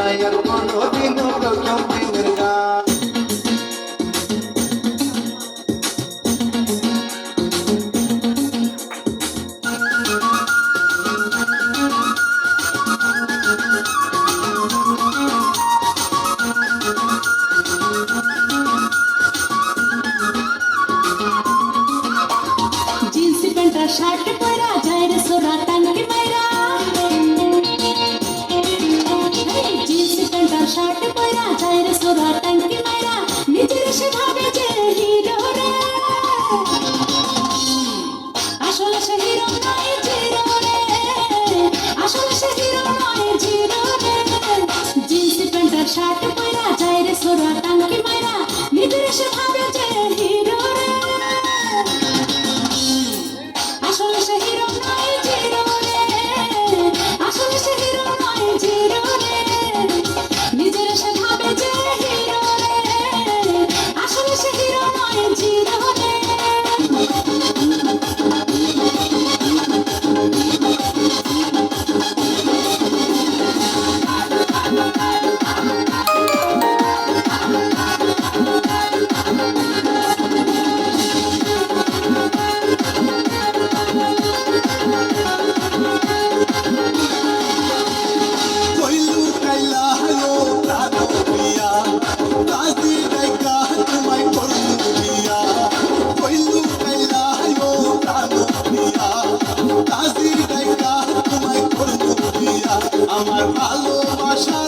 নাই আর কোনোদিনও প্রথম প্রেমের গান। जींस पैंट शर्ट परा जाए रे सोरा टांग मायरा जींस पैंट शर्ट परा जाए रे सोरा टांग मायरा निजेर से भावे जे हिरो रे আসলে সে হিরো নয় জিরো রে আসলে সে হিরো নয় জিরো রে জিন্স প্যান্ট শার্ট পরা যায় রে সোরা টাंग মায়রা নিতেরে সে ভাবে যে হিরো রে আসলে সে হিরো নয় জিরো রে আসলে সে হিরো নয় জিরো রে নিজের সে ভাবে যে হিরো রে আসলে সে হিরো নয় জিরো রে কইলু কাইলা হালো প্রাণ প্রিয়া রাজি গায়িকা তোমায় করলু প্রিয়া কইলু কাইলা হালো প্রাণ প্রিয়া রাজি গায়িকা তোমায় করলু প্রিয়া আমার ভালোবাসা